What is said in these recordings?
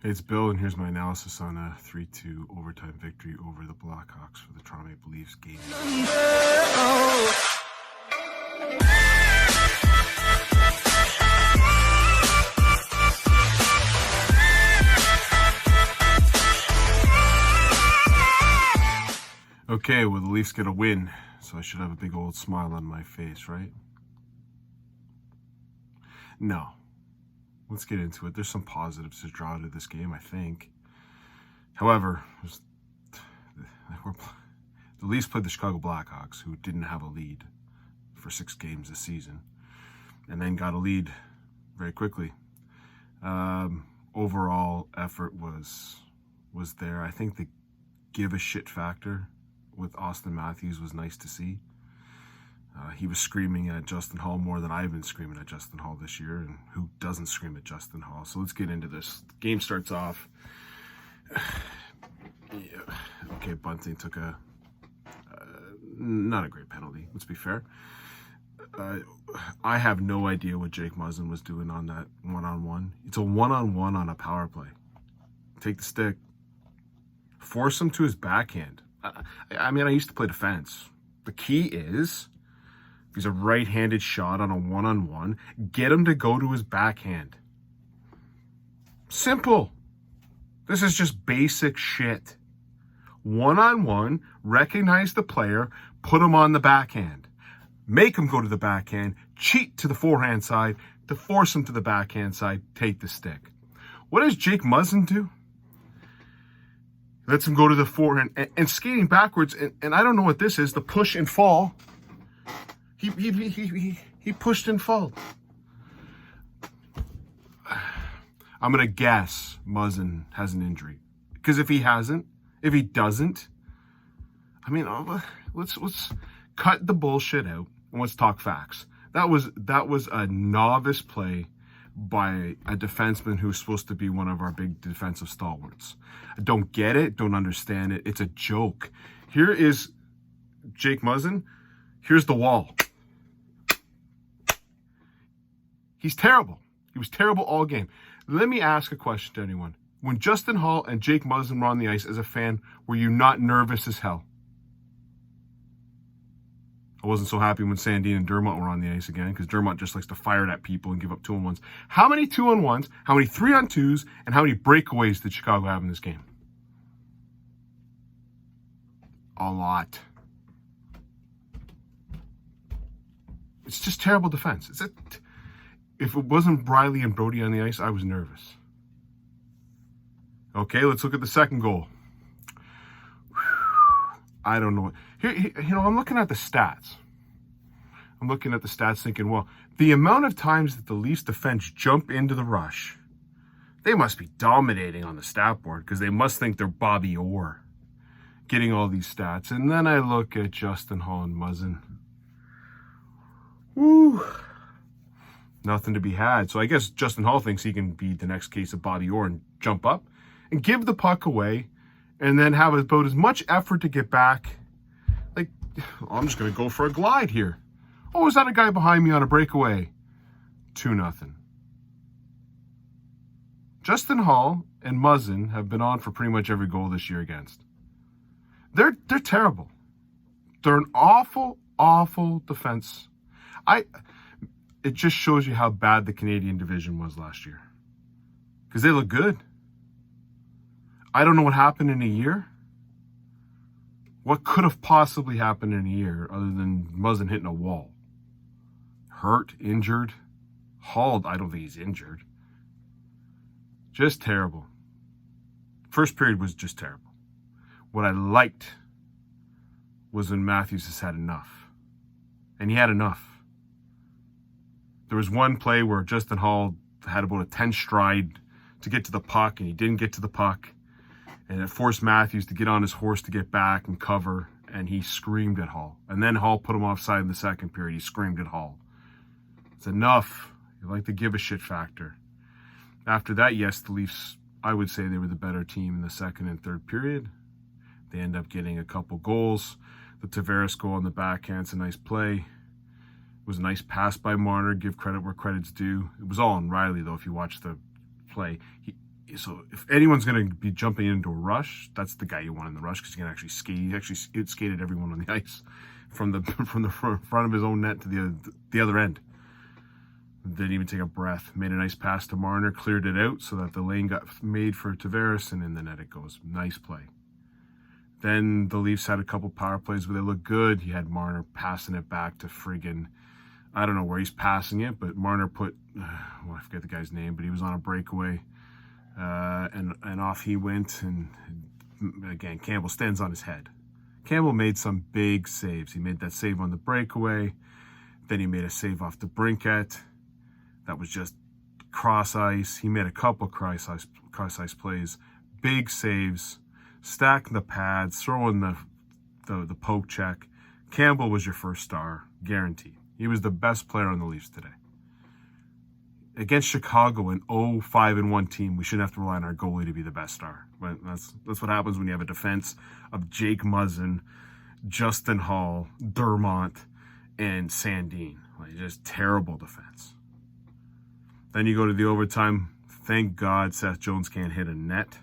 It's Bill, and here's my analysis on a 3-2 overtime victory over the Blackhawks for the Toronto Maple Leafs game. Okay, well, the Leafs get a win, so I should have a big old smile on my face, right? No. Let's get into it. There's some positives to draw out of this game, I think. However, the Leafs played the Chicago Blackhawks, who didn't have a lead for 6 games this season, and then got a lead very quickly. Overall effort was there. I think the give a shit factor with Austin Matthews was nice to see. He was screaming at Justin Holl more than I've been screaming at Justin Holl this year, and who doesn't scream at Justin Holl? So let's get into this. The game starts off. Okay, Bunting took a not a great penalty, let's be fair. I have no idea what Jake Muzzin was doing on that one-on-one. It's a one-on-one on a power play. Take the stick. Force him to his backhand. I mean, I used to play defense. The key is, if he's a right-handed shot on a one-on-one, get him to go to his backhand. Simple. This is just basic shit. One-on-one, recognize the player, put him on the backhand. Make him go to the backhand, cheat to the forehand side, to force him to the backhand side, take the stick. What does Jake Muzzin do? Lets him go to the forehand and skating backwards, and I don't know what this is, the push and fall. He pushed and fall. I'm going to guess Muzzin has an injury. Because if he doesn't, I mean, let's cut the bullshit out and let's talk facts. That was a novice play by a defenseman who's supposed to be one of our big defensive stalwarts. I don't get it, don't understand it. It's a joke. Here is Jake Muzzin. Here's the wall. He's terrible. He was terrible all game. Let me ask a question to anyone. When Justin Holl and Jake Muzzin were on the ice as a fan, were you not nervous as hell? I wasn't so happy when Sandin and Dermott were on the ice again, because Dermott just likes to fire it at people and give up 2-on-1s. How many 2-on-1s, how many 3-on-2s, and how many breakaways did Chicago have in this game? A lot. It's just terrible defense. If it wasn't Briley and Brody on the ice, I was nervous. Okay, let's look at the second goal. I don't know. Here, I'm looking at the stats. I'm looking at the stats thinking, well, the amount of times that the Leafs defense jump into the rush, they must be dominating on the stat board because they must think they're Bobby Orr getting all these stats. And then I look at Justin Holl and Muzzin. Woo. Nothing to be had. So I guess Justin Holl thinks he can be the next case of Bobby Orr and jump up and give the puck away and then have about as much effort to get back. Like, I'm just going to go for a glide here. Oh, is that a guy behind me on a breakaway? 2-0. Justin Holl and Muzzin have been on for pretty much every goal this year against. They're terrible. They're an awful, awful defense. It just shows you how bad the Canadian division was last year. Because they look good. I don't know what happened in a year. What could have possibly happened in a year other than Muzzin hitting a wall? Hurt, injured. Holl, I don't think he's injured. Just terrible. First period was just terrible. What I liked was when Matthews has had enough. And he had enough. There was one play where Justin Holl had about a 10 stride to get to the puck, and he didn't get to the puck. And it forced Matthews to get on his horse to get back and cover, and he screamed at Holl. And then Holl put him offside in the second period. He screamed at Holl. It's enough. You like the give a shit factor. After that, yes, the Leafs, I would say they were the better team in the second and third period. They end up getting a couple goals. The Tavares goal on the backhand's a nice play. It was a nice pass by Marner. Give credit where credit's due. It was all on Riley, though, if you watch the play. So if anyone's going to be jumping into a rush, that's the guy you want in the rush because he can actually skate. He actually skated everyone on the ice from the front of his own net to the other end. Didn't even take a breath. Made a nice pass to Marner, cleared it out so that the lane got made for Tavares, and in the net it goes. Nice play. Then the Leafs had a couple power plays where they looked good. He had Marner passing it back to friggin', I don't know where he's passing it, but Marner put, well, I forget the guy's name, but he was on a breakaway, and off he went, and again, Campbell stands on his head. Campbell made some big saves. He made that save on the breakaway. Then he made a save off the Brinket. That was just cross ice. He made a couple cross ice plays, big saves, stacking the pads, throwing the poke check. Campbell was your first star, guaranteed. He was the best player on the Leafs today. Against Chicago, an 0-5-1 team, we shouldn't have to rely on our goalie to be the best star. But that's what happens when you have a defense of Jake Muzzin, Justin Holl, Dermott, and Sandin. Like, just terrible defense. Then you go to the overtime. Thank God Seth Jones can't hit a net,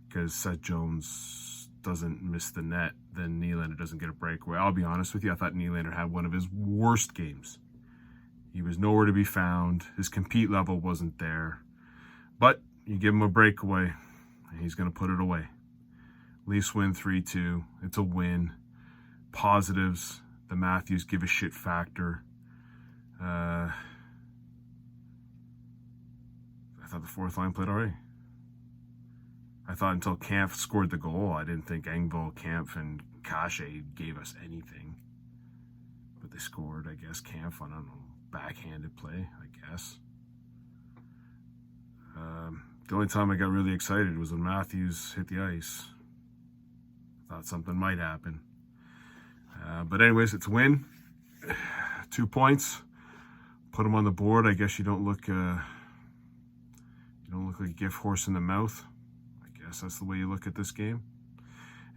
because Seth Jones doesn't miss the net, then Nylander doesn't get a breakaway. I'll be honest with you, I thought Nylander had one of his worst games. He was nowhere to be found. His compete level wasn't there. But you give him a breakaway, and he's going to put it away. Leafs win 3-2. It's a win. Positives. The Matthews give a shit factor. I thought the fourth line played all right. I thought until Kampf scored the goal, I didn't think Engvall, Kampf, and Kashe gave us anything. But they scored, I guess, Kampf on, I don't know, backhanded play, I guess. The only time I got really excited was when Matthews hit the ice. Thought something might happen. But anyways, it's a win. 2 points. Put them on the board. I guess you don't look like a gift horse in the mouth. I guess that's the way you look at this game.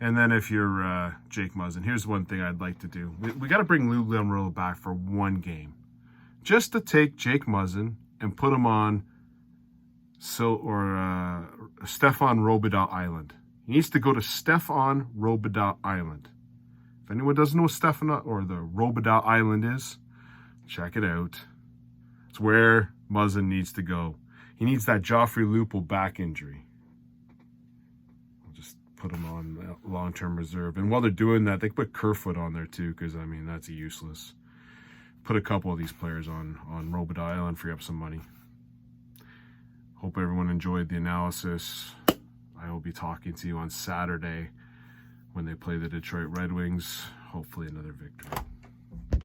And then if you're Jake Muzzin, here's one thing I'd like to do. We got to bring Lou Lamoriello back for one game, just to take Jake Muzzin and put him on Stefan Robidas Island. He needs to go to Stefan Robidas Island. If anyone doesn't know what Stefan or the Robidas Island is, check it out. It's where Muzzin needs to go. He needs that Joffrey Lupul back injury. We'll just put him on long-term reserve. And while they're doing that, they put Kerfoot on there too, because, I mean, that's useless. Put a couple of these players on Robidas Island, free up some money. Hope everyone enjoyed the analysis. I will be talking to you on Saturday when they play the Detroit Red Wings. Hopefully another victory.